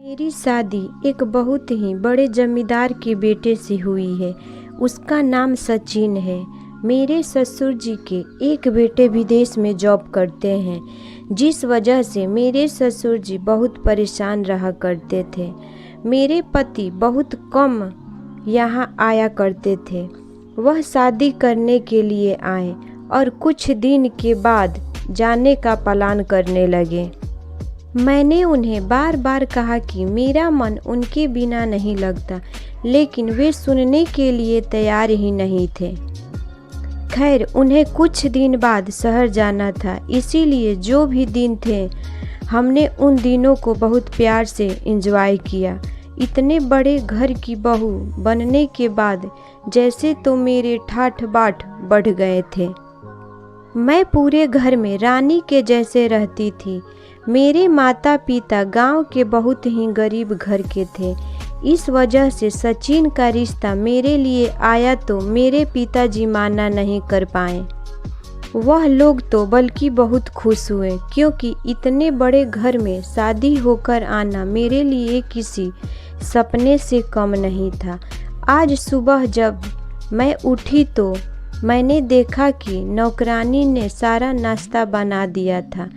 मेरी शादी एक बहुत ही बड़े जमींदार के बेटे से हुई है। उसका नाम सचिन है। मेरे ससुर जी के एक बेटे विदेश में जॉब करते हैं, जिस वजह से मेरे ससुर जी बहुत परेशान रहा करते थे। मेरे पति बहुत कम यहाँ आया करते थे। वह शादी करने के लिए आए और कुछ दिन के बाद जाने का प्लान करने लगे। मैंने उन्हें बार बार कहा कि मेरा मन उनके बिना नहीं लगता, लेकिन वे सुनने के लिए तैयार ही नहीं थे। खैर, उन्हें कुछ दिन बाद शहर जाना था, इसीलिए जो भी दिन थे हमने उन दिनों को बहुत प्यार से एंजॉय किया। इतने बड़े घर की बहू बनने के बाद जैसे तो मेरे ठाठ बाट बढ़ गए थे। मैं पूरे घर में रानी के जैसे रहती थी। मेरे माता पिता गांव के बहुत ही गरीब घर के थे। इस वजह से सचिन का रिश्ता मेरे लिए आया तो मेरे पिताजी माना नहीं कर पाए। वह लोग तो बल्कि बहुत खुश हुए, क्योंकि इतने बड़े घर में शादी होकर आना मेरे लिए किसी सपने से कम नहीं था। आज सुबह जब मैं उठी तो मैंने देखा कि नौकरानी ने सारा नाश्ता बना दिया था।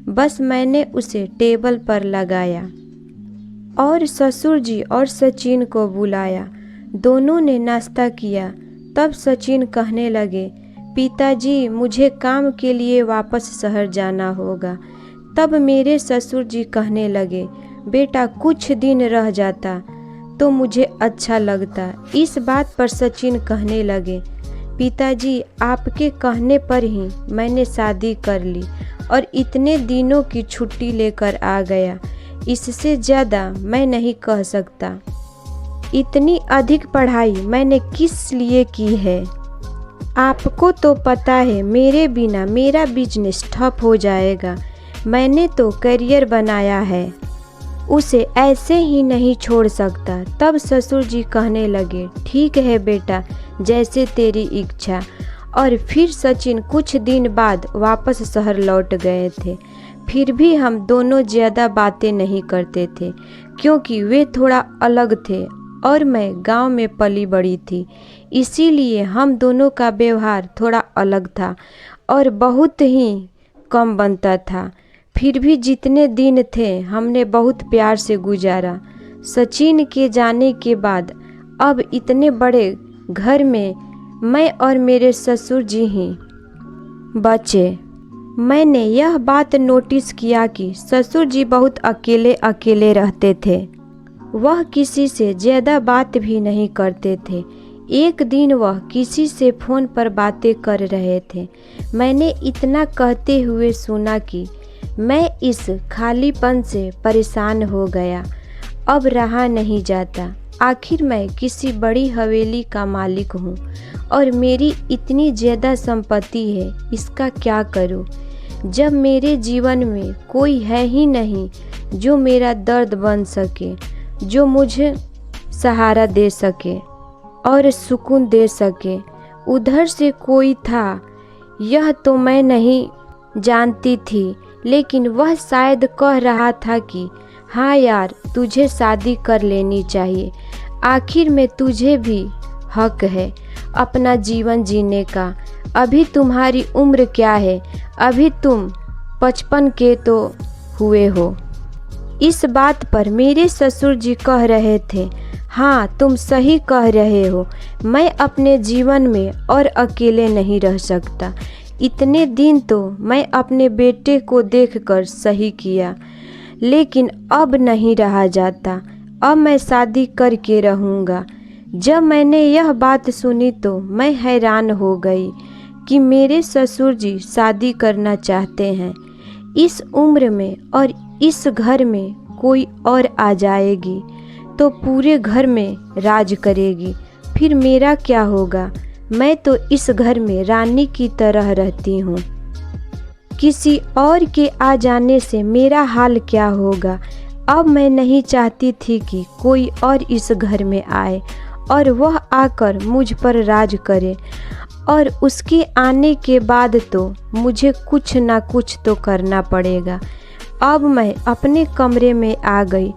बस मैंने उसे टेबल पर लगाया और ससुर जी और सचिन को बुलाया। दोनों ने नाश्ता किया। तब सचिन कहने लगे, पिताजी मुझे काम के लिए वापस शहर जाना होगा। तब मेरे ससुर जी कहने लगे, बेटा कुछ दिन रह जाता तो मुझे अच्छा लगता। इस बात पर सचिन कहने लगे, पिताजी आपके कहने पर ही मैंने शादी कर ली और इतने दिनों की छुट्टी लेकर आ गया। इससे ज़्यादा मैं नहीं कह सकता। इतनी अधिक पढ़ाई मैंने किस लिए की है? आपको तो पता है मेरे बिना मेरा बिजनेस ठप हो जाएगा। मैंने तो करियर बनाया है, उसे ऐसे ही नहीं छोड़ सकता। तब ससुर जी कहने लगे, ठीक है बेटा, जैसे तेरी इच्छा। और फिर सचिन कुछ दिन बाद वापस शहर लौट गए थे। फिर भी हम दोनों ज़्यादा बातें नहीं करते थे, क्योंकि वे थोड़ा अलग थे और मैं गांव में पली बड़ी थी। इसीलिए हम दोनों का व्यवहार थोड़ा अलग था और बहुत ही कम बनता था। फिर भी जितने दिन थे हमने बहुत प्यार से गुजारा। सचिन के जाने के बाद अब इतने बड़े घर में मैं और मेरे ससुर जी ही बचे। मैंने यह बात नोटिस किया कि ससुर जी बहुत अकेले अकेले रहते थे। वह किसी से ज़्यादा बात भी नहीं करते थे। एक दिन वह किसी से फ़ोन पर बातें कर रहे थे। मैंने इतना कहते हुए सुना कि मैं इस खालीपन से परेशान हो गया। अब रहा नहीं जाता। आखिर मैं किसी बड़ी हवेली का मालिक हूँ और मेरी इतनी ज़्यादा संपत्ति है, इसका क्या करूँ जब मेरे जीवन में कोई है ही नहीं जो मेरा दर्द बन सके, जो मुझे सहारा दे सके और सुकून दे सके। उधर से कोई था, यह तो मैं नहीं जानती थी, लेकिन वह शायद कह रहा था कि हाँ यार, तुझे शादी कर लेनी चाहिए। आखिर में तुझे भी हक है अपना जीवन जीने का। अभी तुम्हारी उम्र क्या है? अभी तुम 55 के तो हुए हो। इस बात पर मेरे ससुर जी कह रहे थे, हाँ तुम सही कह रहे हो। मैं अपने जीवन में और अकेले नहीं रह सकता। इतने दिन तो मैं अपने बेटे को देखकर सही किया, लेकिन अब नहीं रहा जाता। अब मैं शादी करके रहूँगा। जब मैंने यह बात सुनी तो मैं हैरान हो गई कि मेरे ससुर जी शादी करना चाहते हैं। इस उम्र में और इस घर में कोई और आ जाएगी तो पूरे घर में राज करेगी। फिर मेरा क्या होगा? मैं तो इस घर में रानी की तरह रहती हूँ। किसी और के आ जाने से मेरा हाल क्या होगा? अब मैं नहीं चाहती थी कि कोई और इस घर में आए और वह आकर मुझ पर राज करे। और उसके आने के बाद तो मुझे कुछ ना कुछ तो करना पड़ेगा। अब मैं अपने कमरे में आ गई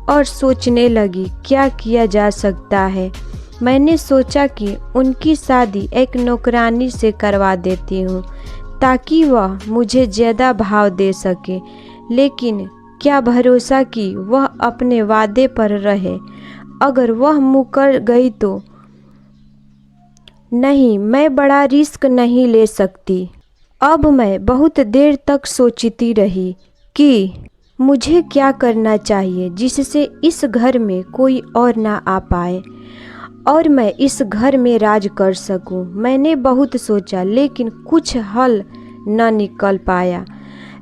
और सोचने लगी क्या किया जा सकता है। मैंने सोचा कि उनकी शादी एक नौकरानी से करवा देती हूँ ताकि वह मुझे ज़्यादा भाव दे सके, लेकिन क्या भरोसा कि वह अपने वादे पर रहे। अगर वह मुकर गई तो नहीं, मैं बड़ा रिस्क नहीं ले सकती। अब मैं बहुत देर तक सोचती रही कि मुझे क्या करना चाहिए जिससे इस घर में कोई और ना आ पाए और मैं इस घर में राज कर सकूं। मैंने बहुत सोचा लेकिन कुछ हल न निकल पाया।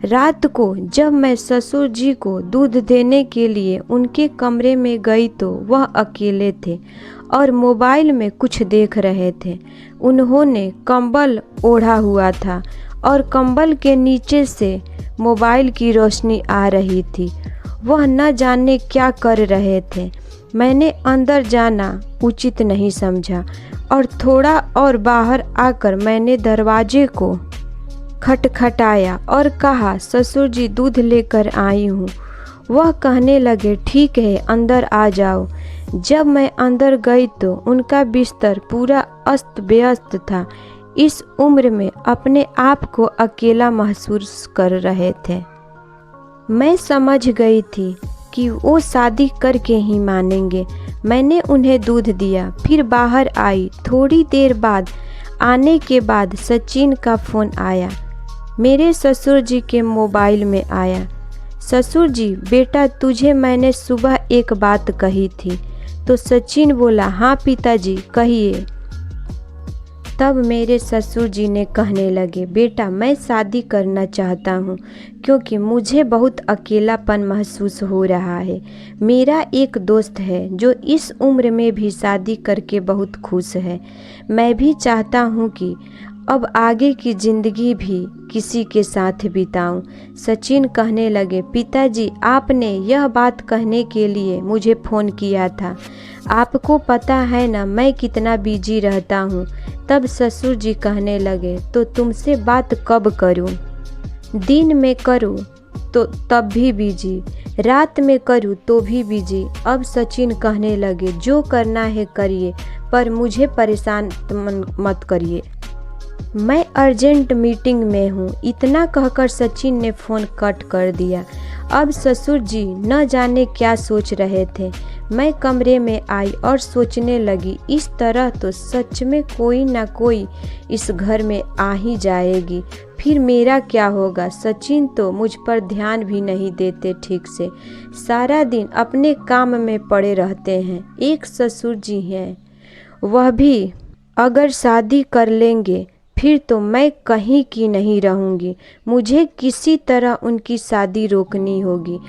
रात को जब मैं ससुर जी को दूध देने के लिए उनके कमरे में गई तो वह अकेले थे और मोबाइल में कुछ देख रहे थे। उन्होंने कंबल ओढ़ा हुआ था और कंबल के नीचे से मोबाइल की रोशनी आ रही थी। वह न जाने क्या कर रहे थे। मैंने अंदर जाना उचित नहीं समझा और थोड़ा और बाहर आकर मैंने दरवाजे को खटखटाया और कहा, ससुर जी दूध लेकर आई हूँ। वह कहने लगे, ठीक है अंदर आ जाओ। जब मैं अंदर गई तो उनका बिस्तर पूरा अस्त व्यस्त था। इस उम्र में अपने आप को अकेला महसूस कर रहे थे। मैं समझ गई थी कि वो शादी करके ही मानेंगे। मैंने उन्हें दूध दिया, फिर बाहर आई। थोड़ी देर बाद आने के बाद सचिन का फ़ोन आया। मेरे ससुर जी के मोबाइल में आया। ससुर जी, बेटा तुझे मैंने सुबह एक बात कही थी। तो सचिन बोला, हाँ पिताजी कहिए। तब मेरे ससुर जी ने कहने लगे, बेटा मैं शादी करना चाहता हूँ क्योंकि मुझे बहुत अकेलापन महसूस हो रहा है। मेरा एक दोस्त है जो इस उम्र में भी शादी करके बहुत खुश है। मैं भी चाहता हूँ कि अब आगे की ज़िंदगी भी किसी के साथ बिताऊं। सचिन कहने लगे, पिताजी आपने यह बात कहने के लिए मुझे फ़ोन किया था। आपको पता है ना मैं कितना बिजी रहता हूँ। तब ससुर जी कहने लगे, तो तुमसे बात कब करूँ? दिन में करूँ तो तब भी बिजी, रात में करूँ तो भी बिजी। अब सचिन कहने लगे, जो करना है करिए पर मुझे परेशान मत करिए, मैं अर्जेंट मीटिंग में हूँ। इतना कहकर सचिन ने फ़ोन कट कर दिया। अब ससुर जी न जाने क्या सोच रहे थे। मैं कमरे में आई और सोचने लगी, इस तरह तो सच में कोई ना कोई इस घर में आ ही जाएगी। फिर मेरा क्या होगा? सचिन तो मुझ पर ध्यान भी नहीं देते ठीक से, सारा दिन अपने काम में पड़े रहते हैं। एक ससुर जी हैं, वह भी अगर शादी कर लेंगे फिर तो मैं कहीं की नहीं रहूँगी। मुझे किसी तरह उनकी शादी रोकनी होगी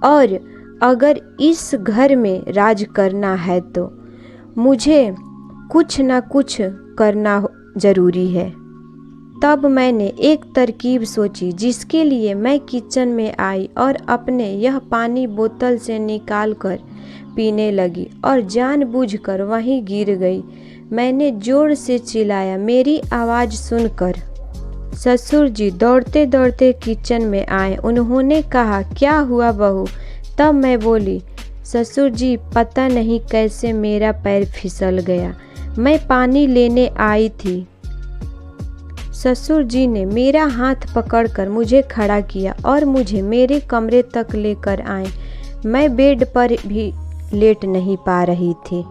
और अगर इस घर में राज करना है तो मुझे कुछ ना कुछ करना ज़रूरी है। तब मैंने एक तरकीब सोची जिसके लिए मैं किचन में आई और अपने यह पानी बोतल से निकाल कर पीने लगी और जानबूझकर वहीं गिर गई। मैंने जोर से चिल्लाया। मेरी आवाज़ सुनकर ससुर जी दौड़ते दौड़ते किचन में आए। उन्होंने कहा, क्या हुआ बहू? तब मैं बोली, ससुर जी पता नहीं कैसे मेरा पैर फिसल गया, मैं पानी लेने आई थी। ससुर जी ने मेरा हाथ पकड़कर मुझे खड़ा किया और मुझे मेरे कमरे तक लेकर आए। मैं बेड पर भी लेट नहीं पा रही थी।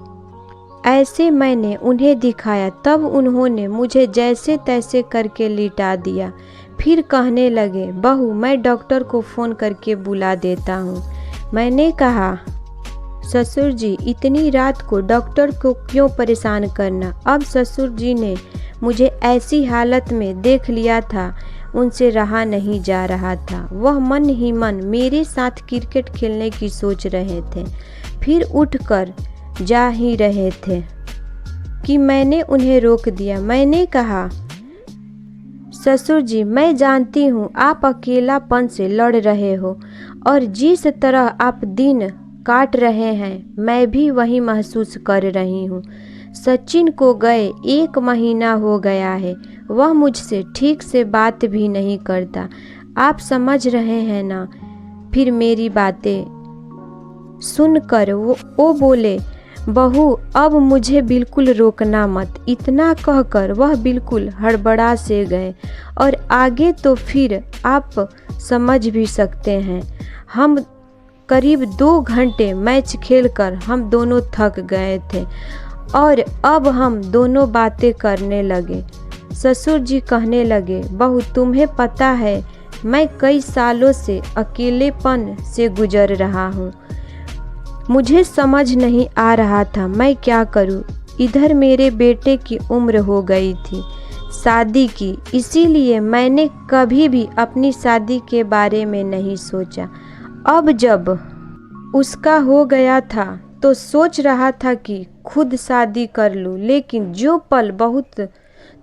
ऐसे मैंने उन्हें दिखाया। तब उन्होंने मुझे जैसे तैसे करके लिटा दिया। फिर कहने लगे, बहू मैं डॉक्टर को फ़ोन करके बुला देता हूँ। मैंने कहा, ससुर जी इतनी रात को डॉक्टर को क्यों परेशान करना? अब ससुर जी ने मुझे ऐसी हालत में देख लिया था, उनसे रहा नहीं जा रहा था। वह मन ही मन मेरे साथ क्रिकेट खेलने की सोच रहे थे। फिर उठकर जा ही रहे थे कि मैंने उन्हें रोक दिया। मैंने कहा, ससुर जी मैं जानती हूँ आप अकेलापन से लड़ रहे हो और जिस तरह आप दिन काट रहे हैं मैं भी वही महसूस कर रही हूँ। सचिन को गए 1 महीना हो गया है, वह मुझसे ठीक से बात भी नहीं करता। आप समझ रहे हैं ना फिर मेरी बातें। सुनकर वो बोले, बहू अब मुझे बिल्कुल रोकना मत। इतना कहकर वह बिल्कुल हड़बड़ा से गए और आगे तो फिर आप समझ भी सकते हैं। हम करीब 2 घंटे मैच खेलकर हम दोनों थक गए थे और अब हम दोनों बातें करने लगे। ससुर जी कहने लगे, बहू तुम्हें पता है मैं कई सालों से अकेलेपन से गुजर रहा हूँ। मुझे समझ नहीं आ रहा था मैं क्या करूँ। इधर मेरे बेटे की उम्र हो गई थी शादी की, इसीलिए मैंने कभी भी अपनी शादी के बारे में नहीं सोचा। अब जब उसका हो गया था तो सोच रहा था कि खुद शादी कर लूँ, लेकिन जो पल बहुत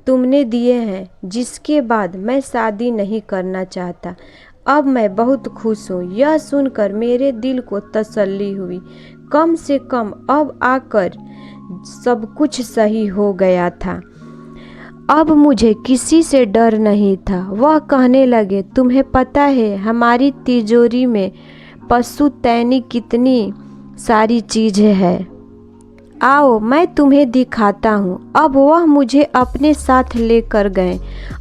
तुमने दिए हैं जिसके बाद मैं शादी नहीं करना चाहता। अब मैं बहुत खुश हूँ। यह सुनकर मेरे दिल को तसल्ली हुई। कम से कम अब आकर सब कुछ सही हो गया था। अब मुझे किसी से डर नहीं था। वह कहने लगे, तुम्हें पता है हमारी तिजोरी में पशुतैनी कितनी सारी चीज़ें हैं। आओ मैं तुम्हें दिखाता हूँ। अब वह मुझे अपने साथ लेकर गए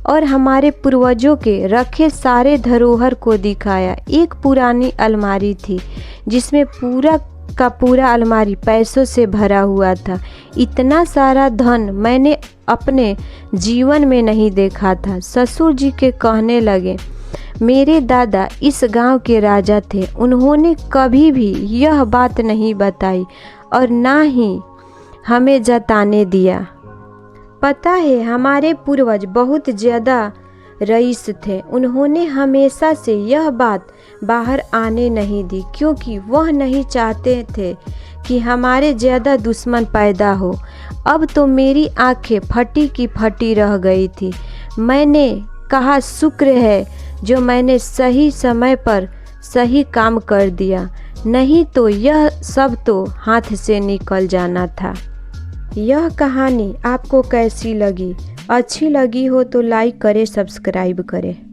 और हमारे पूर्वजों के रखे सारे धरोहर को दिखाया। एक पुरानी अलमारी थी जिसमें पूरा का पूरा अलमारी पैसों से भरा हुआ था। इतना सारा धन मैंने अपने जीवन में नहीं देखा था। ससुर जी के कहने लगे, मेरे दादा इस गांव के राजा थे। उन्होंने कभी भी यह बात नहीं बताई और ना ही हमें जताने दिया। पता है हमारे पूर्वज बहुत ज़्यादा रईस थे। उन्होंने हमेशा से यह बात बाहर आने नहीं दी, क्योंकि वह नहीं चाहते थे कि हमारे ज़्यादा दुश्मन पैदा हो। अब तो मेरी आंखें फटी की फटी रह गई थी। मैंने कहा शुक्र है जो मैंने सही समय पर सही काम कर दिया, नहीं तो यह सब तो हाथ से निकल जाना था। यह कहानी आपको कैसी लगी? अच्छी लगी हो तो लाइक करें, सब्सक्राइब करें।